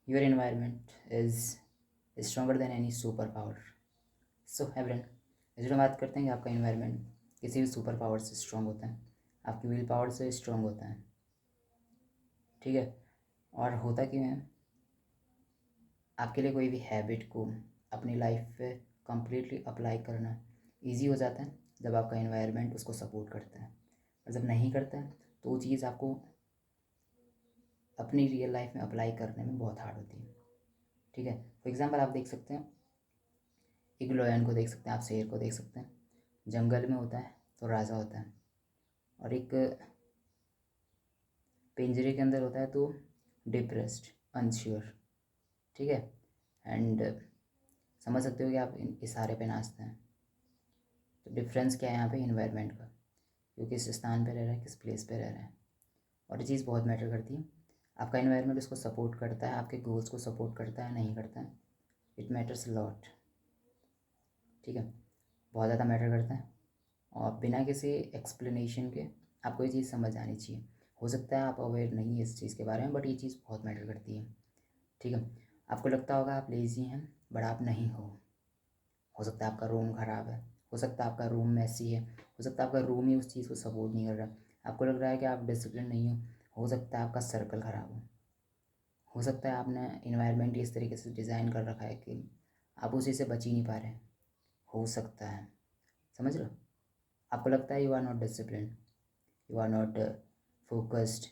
Your environment is stronger than any super power. So everyone, इस बात करते हैं कि आपका इन्वायरमेंट किसी भी सुपर पावर से स्ट्रॉन्ग होता है, आपकी विल पावर से स्ट्रॉन्ग होता है. ठीक है. और होता क्यों है, आपके लिए कोई भी हैबिट को अपनी लाइफ पे कम्प्लीटली अप्लाई करना ईजी हो जाता है जब आपका इन्वायरमेंट उसको सपोर्ट करता है. और जब नहीं करता है तो वो चीज़ आपको अपनी रियल लाइफ में अप्लाई करने में बहुत हार्ड होती है. ठीक है. फॉर एग्ज़ाम्पल आप देख सकते हैं, एक लायन को देख सकते हैं, आप शेर को देख सकते हैं. जंगल में होता है तो राजा होता है, और एक पिंजरे के अंदर होता है तो डिप्रेस्ड, अनश्योर. ठीक है. एंड समझ सकते हो कि आप इशारे पे नाचते हैं. तो डिफरेंस क्या है यहाँ पे इन्वायरमेंट का, क्योंकि किस स्थान पे रह रहा है, किस प्लेस पे रह रहा है. और ये चीज़ बहुत मैटर करती है. आपका इन्वायरमेंट उसको सपोर्ट करता है, आपके गोल्स को सपोर्ट करता है, नहीं करता है. It matters lot. ठीक है. बहुत ज़्यादा मैटर करता है. और बिना किसी एक्सप्लेनेशन के आपको ये चीज़ समझ आनी चाहिए. हो सकता है आप अवेयर नहीं है इस चीज़ के बारे में, बट ये चीज़ बहुत मैटर करती है. ठीक है. आपको लगता होगा आप लेज़ी हैं, बट आप नहीं हो सकता है आपका रूम ख़राब है, हो सकता है आपका रूम मैसी है, हो सकता है आपका रूम ही उस चीज़ को सपोर्ट नहीं कर रहा. आपको लग रहा है कि आप डिसिप्लिन नहीं हो सकता है आपका सर्कल ख़राब हो सकता है आपने इन्वायरमेंट इस तरीके से डिज़ाइन कर रखा है कि आप उसी से बच ही नहीं पा रहे. हो सकता है. समझ लो. आपको लगता है you are not discipline, you are not focused,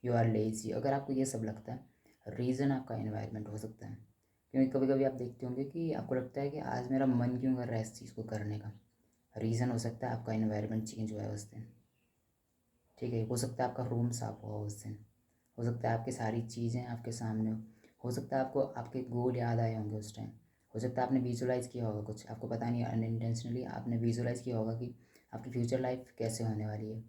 you are lazy. अगर आपको ये सब लगता है, रीज़न आपका इन्वायरमेंट हो सकता है. क्योंकि कभी कभी आप देखते होंगे कि आपको लगता है कि आज मेरा मन क्यों कर रहा है इस चीज़ को करने का. रीज़न हो सकता है आपका इन्वायरमेंट चेंज हुआ है उस दिन. ठीक है. हो सकता है आपका रूम साफ हुआ उस दिन, हो सकता है आपकी सारी चीज़ें आपके सामने हो सकता है आपको आपके गोल याद आए होंगे उस टाइम. हो सकता है आपने विजुलाइज़ किया होगा कुछ, आपको पता नहीं, अनइंटेंशनली आपने विजुलाइज़ किया होगा कि आपकी फ्यूचर लाइफ कैसे होने वाली है,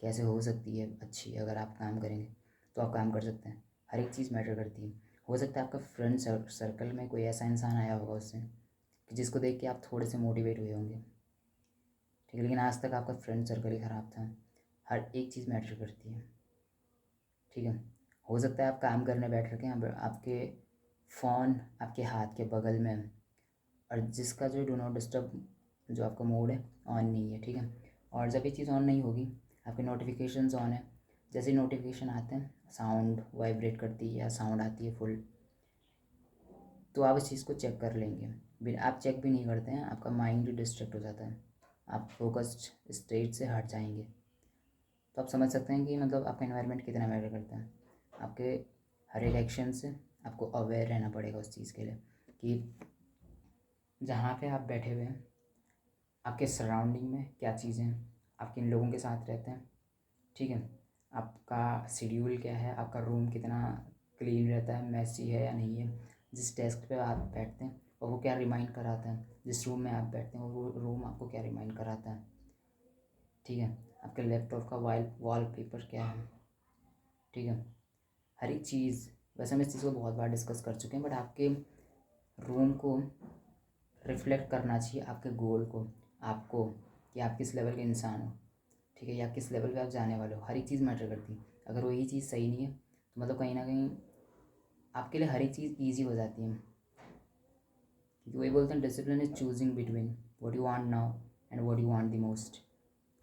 कैसे हो सकती है अच्छी. अगर आप काम करेंगे तो आप काम कर सकते हैं. हर एक चीज़ मैटर करती है. हो सकता है आपका फ्रेंड सर्कल में कोई ऐसा इंसान आया होगा उससे कि जिसको देख के आप थोड़े से मोटिवेट हुए होंगे. ठीक है. लेकिन आज तक आपका फ्रेंड सर्कल ही ख़राब था. हर एक चीज़ मैटर करती है. ठीक है. हो सकता है आप काम करने बैठ रखे हैं, आपके फ़ोन आपके हाथ के बगल में, और जिसका जो डू नॉट डिस्टर्ब जो आपका मोड है ऑन नहीं है. ठीक है. और जब ये चीज़ ऑन नहीं होगी, आपके नोटिफिकेशंस ऑन है, जैसे नोटिफिकेशन आते हैं साउंड वाइब्रेट करती है या साउंड आती है फुल, तो आप इस चीज़ को चेक कर लेंगे. बिना आप चेक भी नहीं करते हैं, आपका माइंड भी डिस्ट्रैक्ट हो जाता है, आप फोकस्ड स्टेट से हट जाएंगे. तो आप समझ सकते हैं कि मतलब आपका एनवायरनमेंट कितना मैटर करता है. आपके हर एक एक्शन से आपको अवेयर रहना पड़ेगा उस चीज़ के लिए कि जहाँ पे आप बैठे हुए हैं आपके सराउंडिंग में क्या चीज़ें हैं, आप किन लोगों के साथ रहते हैं. ठीक है. आपका शेड्यूल क्या है, आपका रूम कितना क्लीन रहता है, मैसी है या नहीं है, जिस डेस्क पे आप बैठते हैं और वो क्या रिमाइंड कराता है, जिस रूम में आप बैठते हैं वो रूम आपको क्या रिमाइंड कराता है. ठीक है. आपके लैपटॉप का वॉलपेपर क्या है. ठीक है. हर एक चीज़. वैसे हम इस चीज़ को बहुत बार डिस्कस कर चुके हैं, बट आपके रूम को रिफ्लेक्ट करना चाहिए आपके गोल को, आपको, कि आप किस लेवल के इंसान हो. ठीक है. या किस लेवल पे आप जाने वाले हो. हर एक चीज़ मैटर करती है. अगर वही चीज़ सही नहीं है तो मतलब कहीं ना कहीं आपके लिए हर एक चीज़ ईजी हो जाती है. क्योंकि वही बोलते हैं discipline is choosing between what you want now and what you want the most.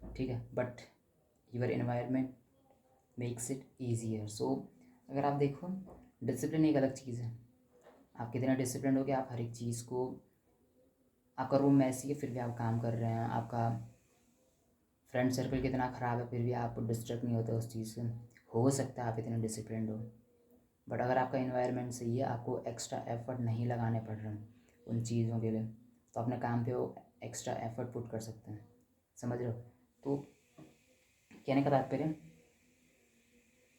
ठीक है. But your environment makes it easier. So अगर आप देखो, डिसिप्लिन एक अलग चीज़ है. आप कितना डिसिप्लिन हो कि आप हर एक चीज़ को, आपका रूम मैसी है फिर भी आप काम कर रहे हैं, आपका फ्रेंड सर्कल कितना ख़राब है फिर भी आप डिस्टर्ब नहीं होते उस चीज़ से. हो सकता है आप इतने डिसिप्लिन हो, बट अगर आपका इन्वायरमेंट सही है, आपको एक्स्ट्रा एफर्ट नहीं लगाने पड़ रहे हैं उन चीज़ों के लिए, तो अपने काम पे वो एक्स्ट्रा एफर्ट पुट कर सकते हैं. समझ रहे हो. तो कहने का तात्पर्य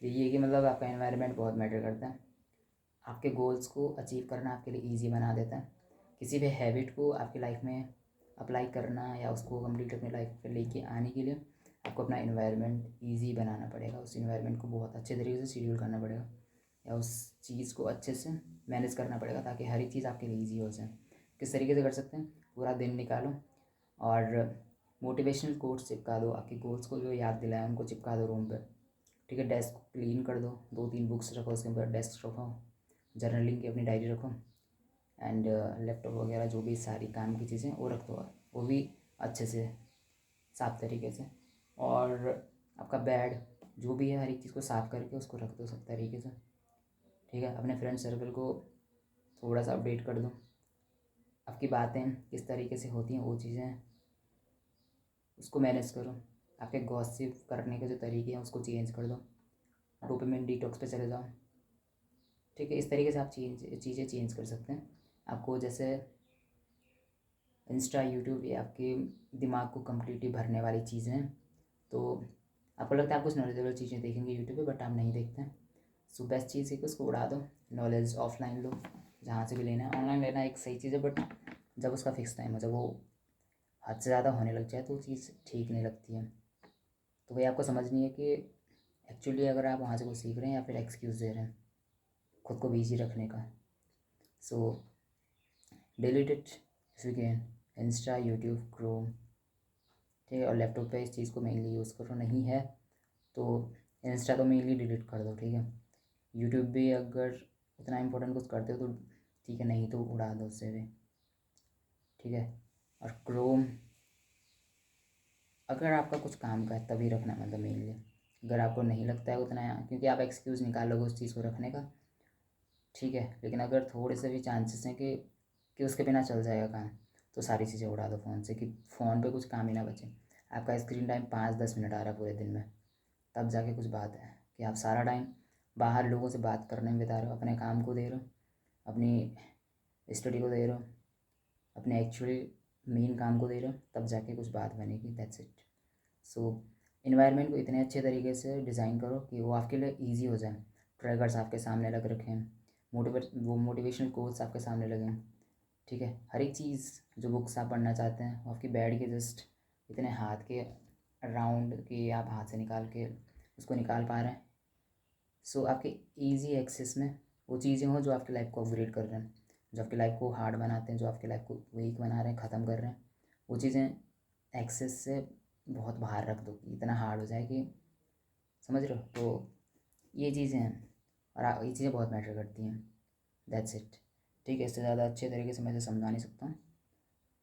यही है कि मतलब आपका इन्वायरमेंट बहुत मैटर करता है. आपके गोल्स को अचीव करना आपके लिए ईजी बना देता है. किसी भी हैबिट को आपकी लाइफ में अप्लाई करना या उसको कंप्लीट अपनी लाइफ पे लेके आने के लिए आपको अपना इन्वायरमेंट ईजी बनाना पड़ेगा. उस इन्वायरमेंट को बहुत अच्छे तरीके से शेड्यूल करना पड़ेगा, या उस चीज़ को अच्छे से मैनेज करना पड़ेगा ताकि हर एक चीज़ आपके लिए ईजी हो जाए. किस तरीके से कर सकते हैं, पूरा दिन निकालो और मोटिवेशनल कोट्स चिपका दो, आपके गोल्स को जो याद दिलाए उनको चिपका दो रूम पर. ठीक है। डेस्क को क्लीन कर दो, 2-3 बुक्स रखो उसके ऊपर, डेस्क रखो, जर्नलिंग की अपनी डायरी रखो, एंड लैपटॉप वगैरह जो भी सारी काम की चीज़ें वो रख दो, वो भी अच्छे से साफ तरीके से। और आपका बेड जो भी है हर एक चीज़ को साफ़ करके उसको रख दो सब तरीके से, ठीक है। अपने फ्रेंड सर्कल को थोड़ा सा अपडेट कर दो, आपकी बातें किस तरीके से होती हैं वो चीज़ें उसको मैनेज करो, आपके गॉसिप करने के जो तरीके हैं उसको चेंज कर दो, डोपामिन डिटॉक्स पे चले जाओ, ठीक है। इस तरीके से आप चीज़ें चेंज कर सकते हैं। आपको जैसे इंस्टा, यूट्यूब ये आपके दिमाग को कम्प्लीटली भरने वाली चीज़ें हैं, तो आपको लगता है आप कुछ नॉलेजेबल चीज़ें देखेंगे यूट्यूब पे, बट आप नहीं देखते हैं। सो बेस्ट चीज़ है कि उसको उड़ा दो, नॉलेज ऑफलाइन लो, जहाँ से भी लेना है। ऑनलाइन लेना एक सही चीज़ है, बट जब उसका फिक्स टाइम हो, जब वो हद से ज़्यादा होने लग जाए तो वो चीज़ ठीक नहीं लगती है। तो वही आपको समझनी है कि एक्चुअली अगर आप वहाँ से कुछ सीख रहे हैं या फिर एक्सक्यूज़ दे रहे हैं खुद को बिजी रखने का। So delete it if you can, insta, YouTube, Chrome, ठीक है। और लैपटॉप पे इस चीज़ को मेनली यूज़ करो, नहीं है तो इंस्टा तो मेनली डिलीट कर दो, ठीक है। यूट्यूब भी अगर उतना इंपॉर्टेंट कुछ करते हो तो ठीक है, नहीं तो उड़ा दो उससे भी, ठीक है। और क्रोम अगर आपका कुछ काम का है तभी रखना, मतलब मेनली अगर आपको नहीं लगता है उतना, क्योंकि आप एक्सक्यूज़ निकालोगे उस चीज़ को रखने का, ठीक है। लेकिन अगर थोड़े से भी चांसेस हैं कि उसके बिना चल जाएगा काम, तो सारी चीज़ें उड़ा दो फ़ोन से, कि फ़ोन पे कुछ काम ही ना बचे। आपका स्क्रीन टाइम 5-10 मिनट आ रहा है पूरे दिन में, तब जाके कुछ बात है कि आप सारा टाइम बाहर लोगों से बात करने में बिता रहे हो, अपने काम को दे रहे हो, अपनी स्टडी को दे रहे हो, अपने एक्चुअली मेन काम को दे रहे हो, तब जाके कुछ बात बनेगी। That's it. सो इन्वायरमेंट को इतने अच्छे तरीके से डिज़ाइन करो कि वो आपके लिए ईजी हो जाए। ट्रैकर्स आपके सामने लग रखे हैं, मोटिवेशनल कोट्स आपके सामने लगे हैं, ठीक है। हर एक चीज़ जो बुक्स आप पढ़ना चाहते हैं वो आपकी बेड के जस्ट इतने हाथ के राउंड कि आप हाथ से निकाल के उसको निकाल पा रहे हैं। सो आपके ईजी एक्सेस में वो चीज़ें हों जो आपकी लाइफ को अपग्रेड कर रहे हैं, जो आपकी लाइफ को हार्ड बनाते हैं, जो आपकी लाइफ को वीक बना रहे हैं, ख़त्म कर रहे हैं, वो चीज़ें एक्सेस से बहुत बाहर रख दो कि इतना हार्ड हो जाए कि, समझ रहे हो। तो ये चीज़ें हैं और ये चीज़ें बहुत मैटर करती हैं। दैट्स इट, ठीक है। इससे ज़्यादा अच्छे तरीके से मैं इसे समझा नहीं सकता हूँ,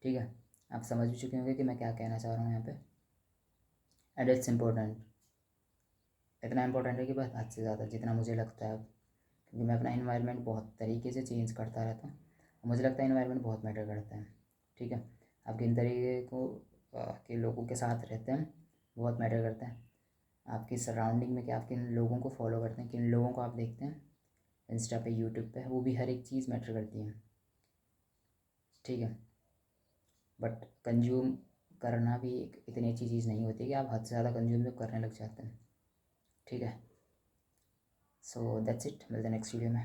ठीक है। आप समझ भी चुके होंगे कि मैं क्या कहना चाह रहा हूँ यहाँ पे। एंड इट्स इम्पोर्टेंट, इतना इम्पोर्टेंट है कि बस हद से ज़्यादा जितना मुझे लगता है, क्योंकि मैं अपना इन्वायरमेंट बहुत तरीके से चेंज करता रहता हूँ, मुझे लगता है इन्वायरमेंट बहुत मैटर करता है, ठीक है। आप किन तरीके को के लोगों के साथ रहते हैं बहुत मैटर करता है। आपकी सराउंडिंग में कि आप किन लोगों को फॉलो करते हैं, किन लोगों को आप देखते हैं इंस्टा पे, यूट्यूब पे, वो भी हर एक चीज़ मैटर करती है, ठीक है। बट कंज्यूम करना भी एक इतनी अच्छी चीज़ नहीं होती कि आप हद से ज़्यादा कंज्यूम जब करने लग जाते हैं, ठीक है। सो दैट्स इट, मिलते हैं नेक्स्ट वीडियो में।